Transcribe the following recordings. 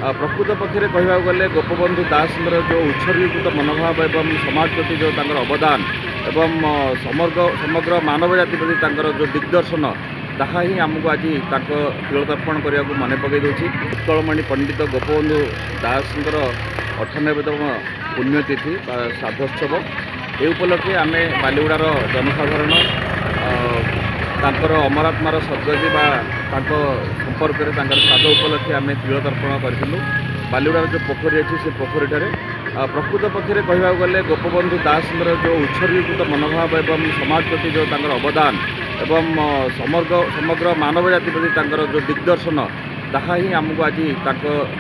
प्रकृत पक्षे कहवाक गले गोपबंधु दासଙ୍କର जो उत्सर्गीकृत मनोभाव एवं समाज प्रति जो तांकर अवदान एवं समग्र मानव जाति प्रति तांकर जो दिग्दर्शन ताहा ही आमको आज तिलतर्पण करने को मन पकई दूसरी। उत्कलमणि पंडित गोपबंधु दासଙ୍କର 98तम पुण्यतिथि श्राद्धोत्सव ये उपलक्षे आम बालीगुड़ार जनसाधारण तांकर अमरात्मार सद्गति संपर्क में श्राद्ध उपलक्षे आम तिलतर्पण करूँ। बालीगुड़ार जो पोखरी अच्छी से पोखरी प्रकृत पक्षे कहवाक गले गोपबंधु दासଙ୍କର जो उत्सर्गीकृत मनोभाव एवं समाज प्रति जो तांकर अवदान एवं समग्र मानव जाति प्रति तांकर जो दिग्दर्शन ताहा ही आमको आज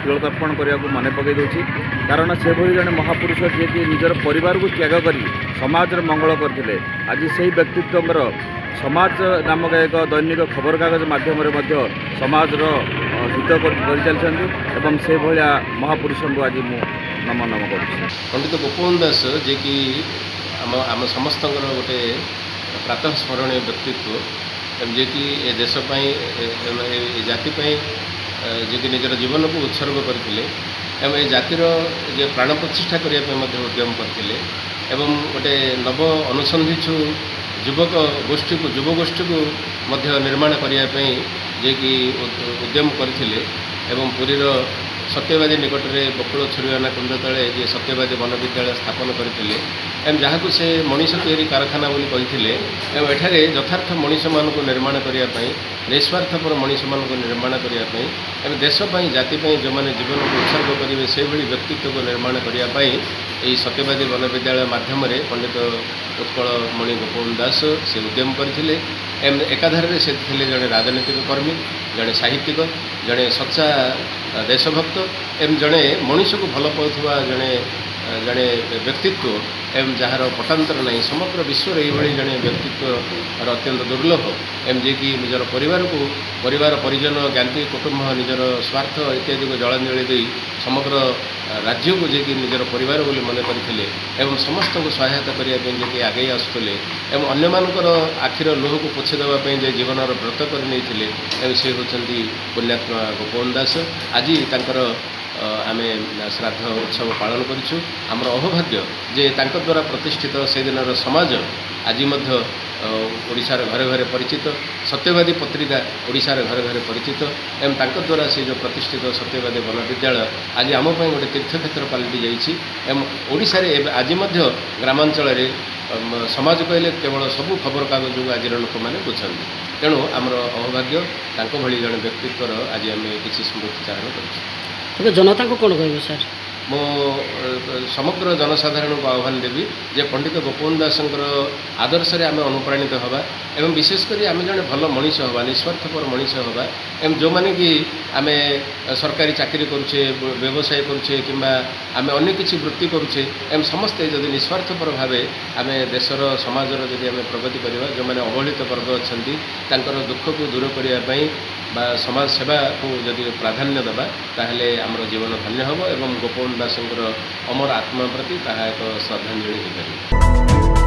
तिलतर्पण करने को मन पकई दूसरी। कारण से भली जड़े महापुरुष जी कि निजर परिवार को त्याग कर समाज मंगल करते आज से व्यक्तित्व समाज नामक एक दैनिक खबरकागज मध्यम समाजर हित कर चलती से भाया महापुरुष को आज मु नमन कर पंडित गोपबंधु दास जे कि आम समस्त गोटे प्रातः स्मरणीय व्यक्तित्व जे कि ए देशपाई जातिपाई जे कि निजर जीवन को उत्सर्ग करते एवं ए जातिर जे प्राण प्रतिष्ठा करने उद्यम करते एवं गोटे नव अनुसंधिचु युवक गोष्ठी को युवगोष्ठी को निर्माण करने जे कि उद्यम करते एवं पुरीर सत्यवादी निकट में बकुल छुरीवाना कुंड तले जे सत्यवादी वन विद्यालय स्थापन करते एवं जहाँ को से मनीष तैयारी कारखाना बोली कहते एवं एठारे यथार्थ मनीष मान को निर्माण करने निस्वार्थपर मनीष मान को निर्माण करने एवं देशपाई जातिपाई जो मैंने जीवन को उत्सर्ग करेंगे से भली व्यक्तित्व को निर्माण करने यही सत्यवादी वन विद्यालय माध्यम पंडित उत्कलमणि गोपबंधु दास से उद्यम करते एकाधार से जड़े राजनीतिक कर्मी जड़े साहित्यिक जड़े सच्चा देशभक्त एवं जड़े मनीष को भल पाउथुवा जड़े जड़े व्यक्तित्व एवं जार पटांतर नहीं समग्र विश्व ये जड़े व्यक्तित्व अत्यंत दुर्लभ एवं जे कि निजर परिवार परिजन ज्ञाति कुटुंब निजर स्वार्थ इत्यादि को जलांजलि दे समग्र राज्य को जे कि निजर परिवार बोली मन करते एवं समस्त को सहायता करने जे आगे आसुले एवं अन्य मानकर आखिर लोह को पोछि देवाई जे जीवन व्रत कर एवं से होती पुण्यात्मा गोपबंधु दास आज तांकर आम श्राद्ध उत्सव पालन करूँ। आमर अहोभाग्य जे तांका द्वारा प्रतिष्ठित से दिन समाज आज ओडिशार घरे घरे परिचित सत्यवादी पत्रिका ओडिशार घरे घरे परिचित एवं तांका द्वारा से जो प्रतिष्ठित सत्यवादी वन विद्यालय आज आम गोटे तीर्थक्षेत्र पलटि जाइए एवं ओडिशा रे आज ग्रामांचल समाज कहले केवल सबू खबरकागज को आज लोक मैंने बुझाते तेणु आमर अहोभाग्य तांको भली जड़े व्यक्तित्वर आज आम किसी स्मृति चारण कर जनता को कौन कह सर मो समग्र जनसाधारण को आह्वान देवी जे पंडित गोपबंधु दासଙ୍କର आदर्श आम अनुप्राणित हवा एवं विशेषकर आम जड़े भल मनीष हवा निस्वार्थपर मनीष हवा एवं जो मैंने कि आम सरकारी चाकरी करुचे व्यवसाय करुचे कि आम अन्य किसी वृत्ति करुचे एवं समस्ते जदि निस्वार्थपर भाव आम देशर समाजर जदि आम प्रगति करवा जो मैंने अवहेलित वर्ग अच्छा दुख को दूर करने समाज सेवा को जदि प्राधान्य देवा ताहले आमर जीवन धन्य हम एवं गोपबंधु दासଙ୍କର अमर आत्मा प्रति ताहा एक श्रद्धांजलि हो पारे।